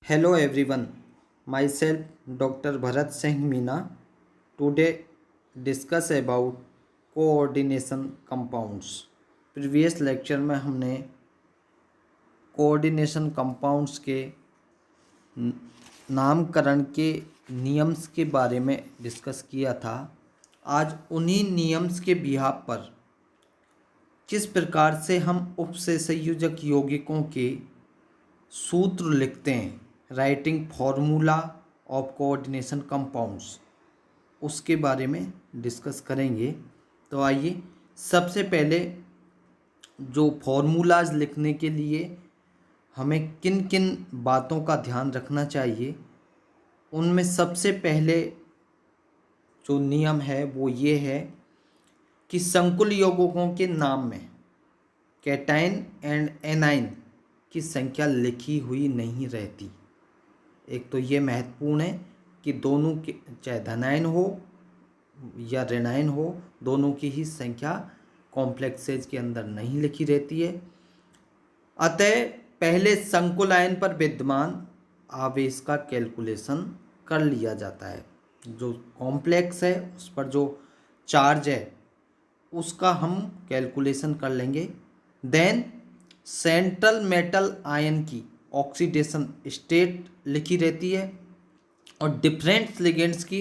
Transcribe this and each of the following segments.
Hello everyone, myself Dr. Bharat Singh Meena. Today discuss about coordination compounds. Previous lecture में हमने coordination compounds के नामकरण के नियम्स के बारे में डिस्कस किया था। आज उन्हीं नियम्स के बिहाफ पर किस प्रकार से हम उपसंयोजक यौगिकों के सूत्र लिखते हैं, writing formula of coordination compounds, उसके बारे में डिस्कस करेंगे। तो आइए, सबसे पहले जो फॉर्मूलाज लिखने के लिए हमें किन किन बातों का ध्यान रखना चाहिए, उनमें सबसे पहले जो नियम है वो ये है कि संकुल यौगिकों के नाम में कैटाइन एंड एनाइन की संख्या लिखी हुई नहीं रहती। एक तो ये महत्वपूर्ण है कि दोनों के, चाहे धनायन हो या ऋणायन हो, दोनों की ही संख्या कॉम्प्लेक्सेज के अंदर नहीं लिखी रहती है। अतः पहले संकुल आयन पर विद्यमान आवेश का कैलकुलेशन कर लिया जाता है। जो कॉम्प्लेक्स है उस पर जो चार्ज है उसका हम कैलकुलेशन कर लेंगे। देन सेंट्रल मेटल आयन की ऑक्सीडेशन स्टेट लिखी रहती है और डिफरेंट लिगेंड्स की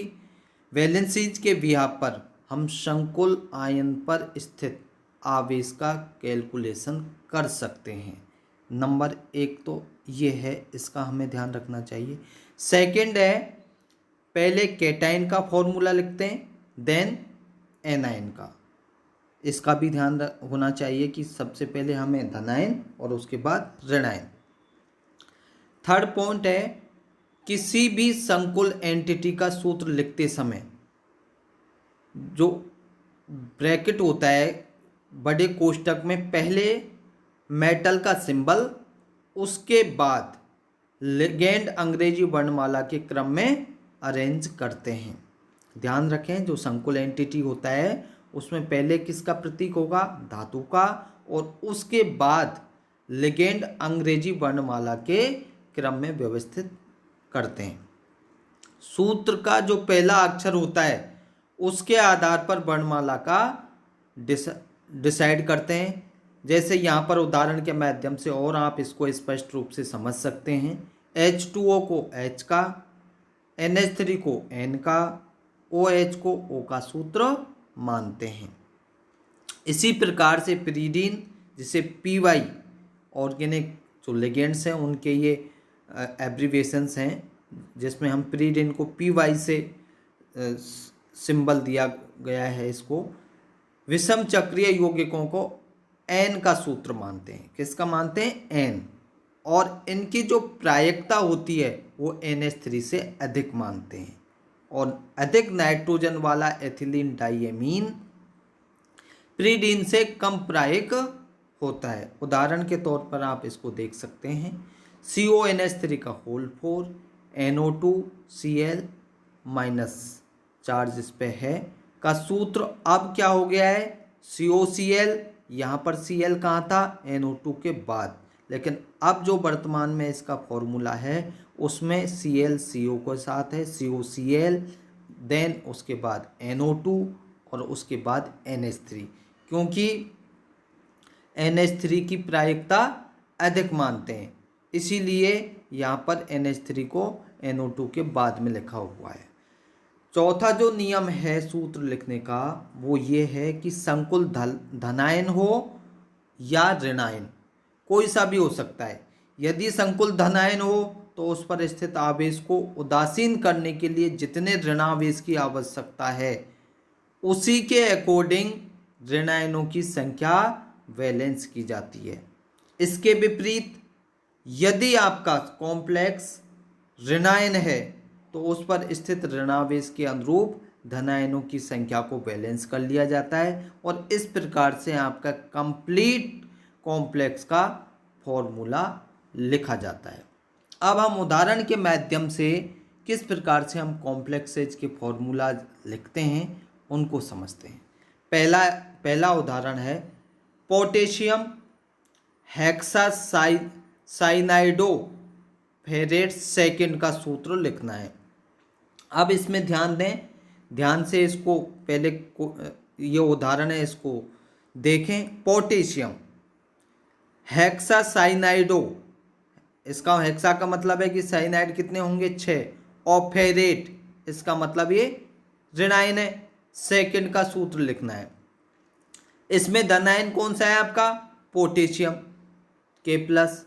वैलेंसीज के बिहाफ पर हम संकुल आयन पर स्थित आवेश का कैलकुलेशन कर सकते हैं। नंबर एक तो ये है, इसका हमें ध्यान रखना चाहिए। सेकंड है, पहले कैटाइन का फॉर्मूला लिखते हैं, देन एनाइन का। इसका भी ध्यान होना चाहिए कि सबसे पहले हमें धनायन और उसके बाद ऋणायन। थर्ड पॉइंट है, किसी भी संकुल एंटिटी का सूत्र लिखते समय जो ब्रैकेट होता है बड़े कोष्टक में, पहले मेटल का सिंबल, उसके बाद लिगेंड अंग्रेजी वर्णमाला के क्रम में अरेंज करते हैं। ध्यान रखें, जो संकुल एंटिटी होता है उसमें पहले किसका प्रतीक होगा, धातु का, और उसके बाद लिगेंड अंग्रेजी वर्णमाला के क्रम में व्यवस्थित करते हैं। सूत्र का जो पहला अक्षर होता है उसके आधार पर वर्णमाला का डिसाइड करते हैं। जैसे यहाँ पर उदाहरण के माध्यम से और आप इसको स्पष्ट रूप से समझ सकते हैं। H2O को H का, NH3 को N का, OH को O का सूत्र मानते हैं। इसी प्रकार से पिरीडीन, जिसे PY, ऑर्गेनिक जो लिगेंड्स हैं उनके ये एब्रीवेशंस हैं, जिसमें हम पिरीडीन को PY से सिंबल दिया गया है। इसको विषम चक्रीय यौगिकों को N का सूत्र मानते हैं। किसका मानते हैं? N। और इनकी जो प्रायिकता होती है वो NH3 से अधिक मानते हैं। और अधिक नाइट्रोजन वाला एथिलीन डाइएमीन पिरीडीन से कम प्रायिक होता है। उदाहरण के तौर पर आप इसको देख सकते हैं, CONH3 का होल 4, NO2Cl माइनस चार्ज इस पे है का सूत्र अब क्या हो गया है, COCl। यहाँ पर Cl कहाँ था, NO2 के बाद, लेकिन अब जो वर्तमान में इसका फॉर्मूला है उसमें ClCO के साथ है, COCl, देन उसके बाद NO2 और उसके बाद NH3, क्योंकि NH3 की प्रायिकता अधिक मानते हैं, इसीलिए यहाँ पर NH3 को NO2 के बाद में लिखा हुआ है। चौथा जो नियम है सूत्र लिखने का वो ये है कि संकुल धनायन हो या ऋणायन, कोई सा भी हो सकता है। यदि संकुल धनायन हो तो उस पर स्थित आवेश को उदासीन करने के लिए जितने ऋणावेश की आवश्यकता है उसी के अकॉर्डिंग ऋणायनों की संख्या वैलेंस की जाती है। इसके विपरीत यदि आपका कॉम्प्लेक्स ऋणायन है तो उस पर स्थित ऋणावेश के अनुरूप धनायनों की संख्या को बैलेंस कर लिया जाता है और इस प्रकार से आपका कंप्लीट कॉम्प्लेक्स का फॉर्मूला लिखा जाता है। अब हम उदाहरण के माध्यम से किस प्रकार से हम कॉम्प्लेक्सेज के फॉर्मूला लिखते हैं उनको समझते हैं। पहला उदाहरण है, पोटेशियम हेक्सासाइनाइडो फेरेड सेकंड का सूत्र लिखना है। अब इसमें ध्यान दें, ध्यान से इसको पहले ये उदाहरण है, इसको देखें। पोटेशियम हेक्सासाइनाइडो, इसका हेक्सा का मतलब है कि साइनाइड कितने होंगे 6, और फेरेट इसका मतलब ये ऋणायन है। सेकंड का सूत्र लिखना है। इसमें धनायन कौन सा है आपका? पोटेशियम के प्लस।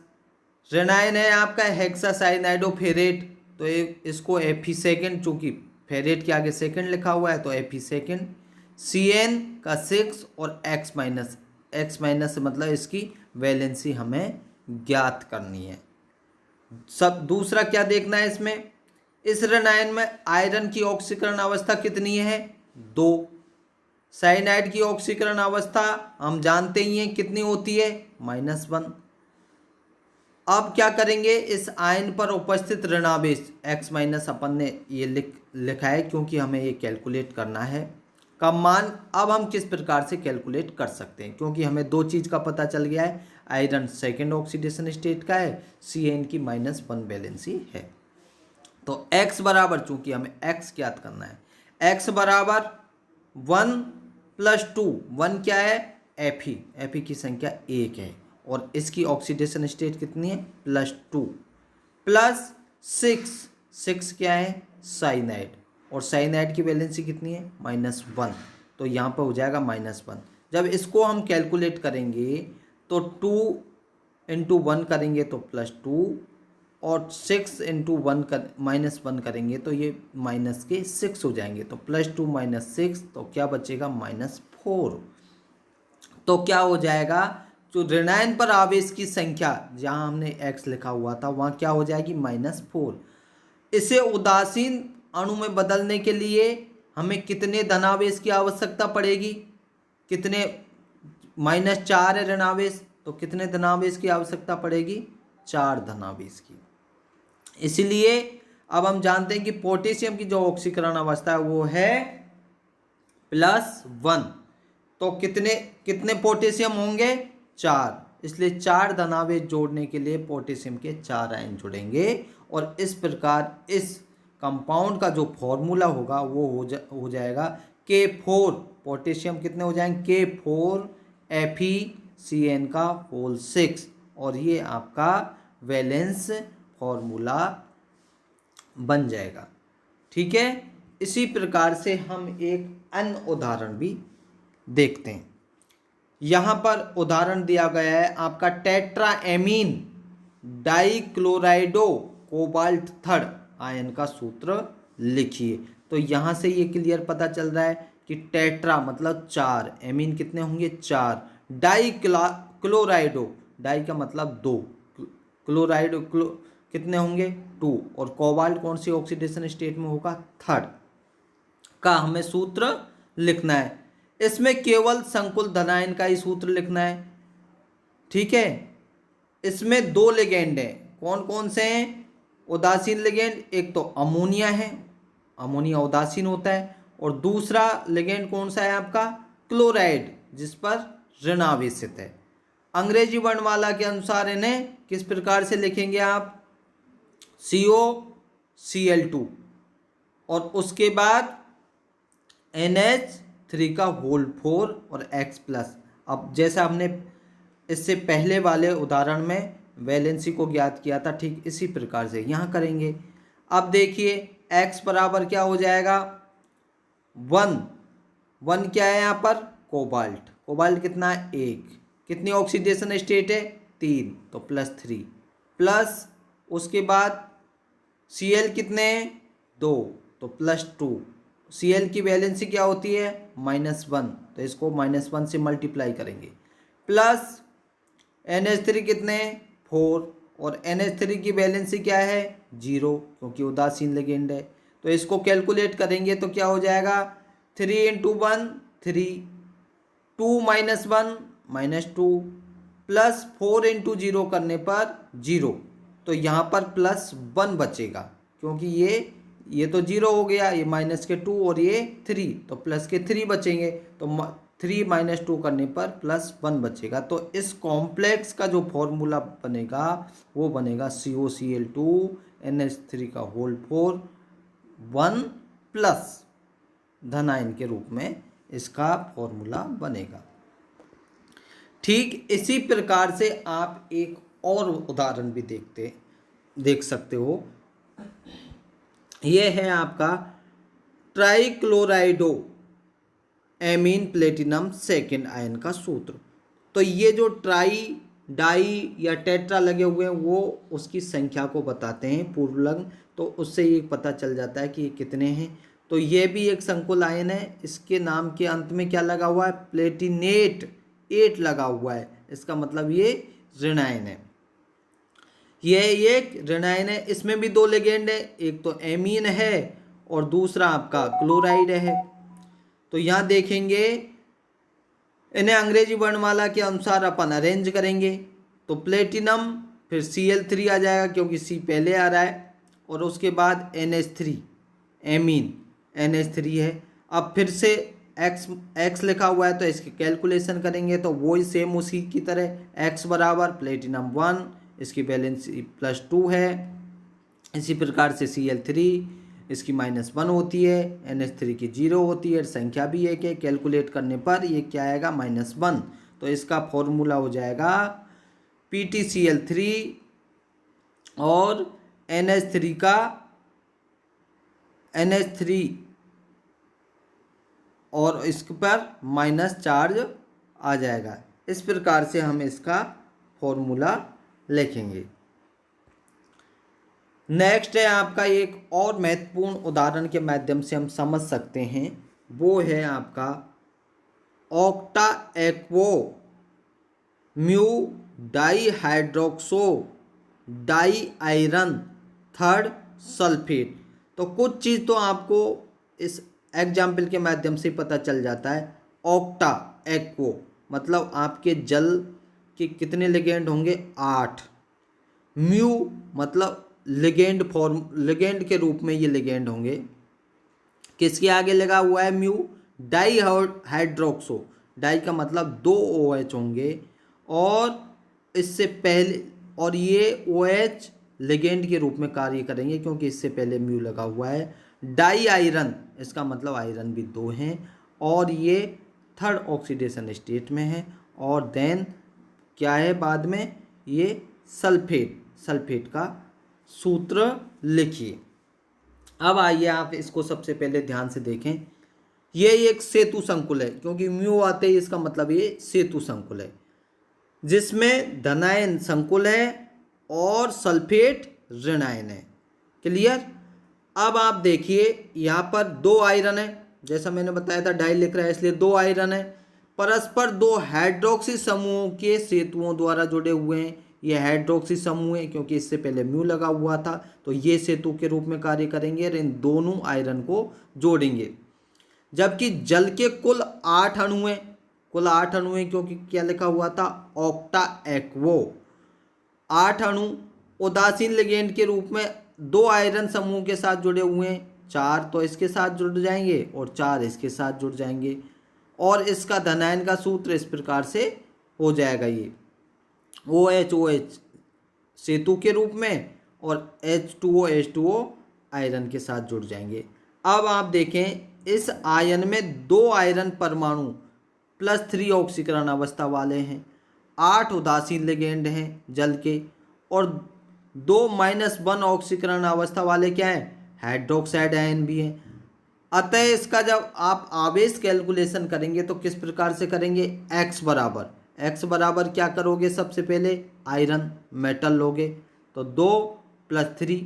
ऋणायन है आपका हेक्सासाइनाइडोफेरेट, तो इसको एफी सेकेंड, चूंकि फेरेट के आगे सेकेंड लिखा हुआ है तो एफी सेकेंड। Cn का 6 और x माइनस से मतलब इसकी वैलेंसी हमें ज्ञात करनी है। सब दूसरा क्या देखना है इसमें, इस ऋणायन में आयरन की ऑक्सीकरण अवस्था कितनी है? 2। साइनाइड की ऑक्सीकरण अवस्था हम जानते ही हैं कितनी होती है? -1। अब क्या करेंगे, इस आयन पर उपस्थित ऋणावेश x माइनस, अपन ने ये लिखा है क्योंकि हमें ये कैलकुलेट करना है का मान। अब हम किस प्रकार से कैलकुलेट कर सकते हैं, क्योंकि हमें दो चीज़ का पता चल गया है। आयरन सेकेंड ऑक्सीडेशन स्टेट का है, Cn की -1 वैलेंसी है। तो x बराबर, चूंकि हमें x ज्ञात करना है, x बराबर 1 + 2। 1 क्या है? Fe की संख्या 1 है, और इसकी ऑक्सीडेशन स्टेट कितनी है? +2 प्लस 6 क्या है? साइनाइड, और साइनाइड की वैलेंसी कितनी है? -1। तो यहाँ पर हो जाएगा -1। जब इसको हम कैलकुलेट करेंगे तो 2 × 1 करेंगे तो +2, और 6 × 1 करेंगे तो ये -6 हो जाएंगे। तो +2 - 6 तो क्या बचेगा? -4। तो क्या हो जाएगा, जो ऋणायन पर आवेश की संख्या, जहाँ हमने x लिखा हुआ था वहाँ क्या हो जाएगी? -4। इसे उदासीन अणु में बदलने के लिए हमें कितने धनावेश की आवश्यकता पड़ेगी? कितने? -4 है ऋणावेश, तो कितने धनावेश की आवश्यकता पड़ेगी? 4 धनावेश की। इसलिए अब हम जानते हैं कि पोटेशियम की जो ऑक्सीकरण अवस्था है वो है +1। तो कितने पोटेशियम होंगे? 4। इसलिए 4 धनावेश जोड़ने के लिए पोटेशियम के 4 आयन जुड़ेंगे, और इस प्रकार इस कंपाउंड का जो फॉर्मूला होगा वो हो जाएगा K4। पोटेशियम कितने हो जाएंगे? K4 FeCN6, और ये आपका वैलेंस फॉर्मूला बन जाएगा। ठीक है। इसी प्रकार से हम एक अन्य उदाहरण भी देखते हैं। यहाँ पर उदाहरण दिया गया है आपका टेट्राएमीन डाइक्लोराइडो कोबाल्ट 3 आयन का सूत्र लिखिए। तो यहाँ से ये क्लियर पता चल रहा है कि टेट्रा मतलब 4, एमीन कितने होंगे? 4, डाइक्लोराइडो, डाई का मतलब 2, क्लोराइडो कितने होंगे? 2, और कोबाल्ट कौन सी ऑक्सीडेशन स्टेट में होगा? 3 का हमें सूत्र लिखना है। इसमें केवल संकुल धनायन का ही सूत्र लिखना है। ठीक है। इसमें 2 लिगेंड हैं, कौन कौन से हैं? उदासीन लिगेंड, एक तो अमोनिया है, अमोनिया उदासीन होता है, और दूसरा लिगेंड कौन सा है आपका? क्लोराइड, जिस पर ऋणावेशित है। अंग्रेजी वर्णमाला के अनुसार इन्हें किस प्रकार से लिखेंगे आप? COCl2, और उसके बाद NH3 का होल 4 और X+। अब जैसा हमने इससे पहले वाले उदाहरण में वैलेंसी को ज्ञात किया था, ठीक इसी प्रकार से यहाँ करेंगे। अब देखिए X बराबर क्या हो जाएगा? 1 क्या है यहाँ पर? कोबाल्ट कितना है? 1। कितनी ऑक्सीडेशन स्टेट है? 3, तो +3 प्लस उसके बाद Cl कितने हैं? 2, तो +2। Cl की वैलेंसी क्या होती है? -1, तो इसको -1 से मल्टीप्लाई करेंगे, प्लस NH3 कितने? 4, और NH3 की वैलेंसी क्या है? 0, क्योंकि उदासीन लिगेंड है। तो इसको कैलकुलेट करेंगे तो क्या हो जाएगा? 3 × 1 3, 2 - 1 -2, प्लस 4 × 0 करने पर 0, तो यहाँ पर +1 बचेगा, क्योंकि ये तो 0 हो गया, ये -2 और ये 3, तो +3 बचेंगे। तो 3 माइनस 2 करने पर +1 बचेगा। तो इस कॉम्प्लेक्स का जो फॉर्मूला बनेगा वो बनेगा COCl2 NH3 का होल 4 1 प्लस धन आयन के रूप में इसका फॉर्मूला बनेगा। ठीक इसी प्रकार से आप एक और उदाहरण भी देख सकते हो। यह है आपका ट्राइक्लोराइडो एमीन प्लेटिनम सेकेंड आयन का सूत्र। तो ये जो ट्राई, डाई या टेट्रा लगे हुए हैं वो उसकी संख्या को बताते हैं पूर्वलग्न, तो उससे ये पता चल जाता है कि ये कितने हैं। तो ये भी एक संकुल आयन है, इसके नाम के अंत में क्या लगा हुआ है, प्लेटिनेट 8 लगा हुआ है, इसका मतलब ये ऋण आयन है। ये एक ऋण आयन है, इसमें भी 2 लिगेंड है, एक तो एमीन है और दूसरा आपका क्लोराइड है। तो यहाँ देखेंगे इन्हें अंग्रेजी वर्णमाला के अनुसार अपन अरेंज करेंगे। तो प्लेटिनम फिर Cl3 आ जाएगा क्योंकि C पहले आ रहा है, और उसके बाद NH3 एमीन NH3 है। अब फिर से X लिखा हुआ है तो इसकी कैलकुलेशन करेंगे तो वही सेम उसी की तरह X बराबर प्लेटिनम 1, इसकी वैलेंसी +2 है। इसी प्रकार से Cl3 इसकी -1 होती है, NH3 की 0 होती है, संख्या भी एक है, कैलकुलेट करने पर ये क्या आएगा -1। तो इसका फॉर्मूला हो जाएगा PtCl3 और NH3 और इसके पर माइनस चार्ज आ जाएगा। इस प्रकार से हम इसका फॉर्मूला लिखेंगे। नेक्स्ट है आपका एक और महत्वपूर्ण उदाहरण के माध्यम से हम समझ सकते हैं, वो है आपका octa aquo mu di hydroxo di iron third sulphate. तो कुछ चीज़ तो आपको इस एग्जाम्पल के माध्यम से पता चल जाता है। ऑक्टा एक्वो मतलब आपके जल के कितने लिगेंड होंगे, 8। म्यू मतलब लिगेंड के रूप में ये लिगेंड होंगे। किसके आगे लगा हुआ है म्यू, डाई हाइड्रोक्सो, डाई का मतलब 2 OH होंगे, और इससे पहले, और ये OH लिगेंड के रूप में कार्य करेंगे क्योंकि इससे पहले म्यू लगा हुआ है। डाई आयरन, इसका मतलब आयरन भी 2 हैं, और ये थर्ड ऑक्सीडेशन स्टेट में है। और देन क्या है बाद में, ये सल्फेट का सूत्र लिखिए। अब आइए आप इसको सबसे पहले ध्यान से देखें। ये एक सेतु संकुल है क्योंकि म्यू आते ही इसका मतलब ये सेतु संकुल है, जिसमें धनायन संकुल है और सल्फेट ऋणायन है। क्लियर। अब आप देखिए यहाँ पर 2 आयरन है, जैसा मैंने बताया था डाई लिख रहा है इसलिए 2 आयरन है, परस्पर 2 हाइड्रोक्सी समूहों के सेतुओं द्वारा जुड़े हुए हैं। ये हाइड्रोक्सी समूह है क्योंकि इससे पहले म्यू लगा हुआ था, तो ये सेतु के रूप में कार्य करेंगे और इन दोनों आयरन को जोड़ेंगे। जबकि जल के कुल 8 अणु हैं, क्योंकि क्या लिखा हुआ था, ऑक्टा एक्वो। 8 अणु उदासीन लिगेंड के रूप में 2 आयरन समूह के साथ जुड़े हुए हैं, 4 तो इसके साथ जुड़ जाएंगे और 4 इसके साथ जुड़ जाएंगे, और इसका धनायन का सूत्र इस प्रकार से हो जाएगा, ये OH सेतु के रूप में और H2O आयरन के साथ जुड़ जाएंगे। अब आप देखें इस आयन में 2 आयरन परमाणु +3 ऑक्सीकरण अवस्था वाले हैं, 8 उदासीन लिगेंड हैं जल के, और 2 -1 ऑक्सीकरण अवस्था वाले क्या हैं, हाइड्रोक्साइड आयन भी हैं। अतः इसका जब आप आवेश कैलकुलेशन करेंगे तो किस प्रकार से करेंगे, X बराबर क्या करोगे, सबसे पहले आयरन मेटल लोगे, तो 2 + 3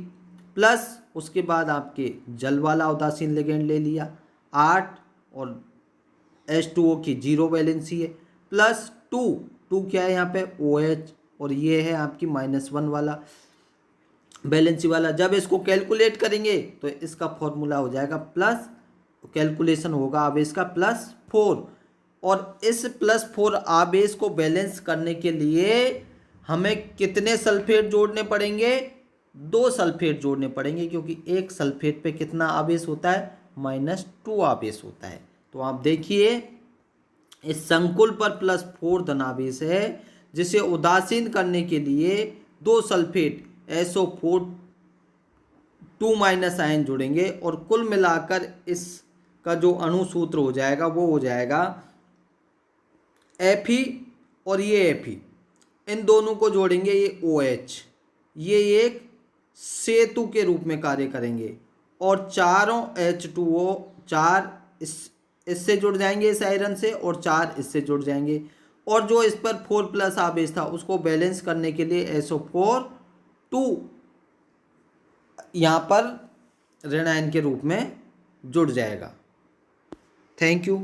प्लस उसके बाद आपके जल वाला उदासीन लिगेंड ले लिया 8, और H2O की 0 वैलेंसी है, प्लस 2 क्या है यहाँ पे OH, और ये है आपकी -1 वाला वैलेंसी वाला। जब इसको कैलकुलेट करेंगे तो इसका फॉर्मूला हो जाएगा प्लस, कैलकुलेशन होगा आवेश का +4, और इस +4 आवेश को बैलेंस करने के लिए हमें कितने सल्फेट जोड़ने पड़ेंगे, 2 सल्फेट जोड़ने पड़ेंगे, क्योंकि एक सल्फेट पे कितना आवेश होता है, -2 आवेश होता है। तो आप देखिए इस संकुल पर +4 धनावेश है, जिसे उदासीन करने के लिए 2 सल्फेट SO4 2- आयन जुड़ेंगे और कुल मिलाकर इसका जो अणु सूत्र हो जाएगा वो हो जाएगा Fe और ये Fe, इन दोनों को जोड़ेंगे ये OH, ये एक सेतु के रूप में कार्य करेंगे और चारों H2O 4 इससे जुड़ जाएंगे इस आयरन से और 4 इससे जुड़ जाएंगे, और जो इस पर 4+ आवेश था उसको बैलेंस करने के लिए SO4 2 यहाँ पर ऋण आयन के रूप में जुड़ जाएगा। Thank you.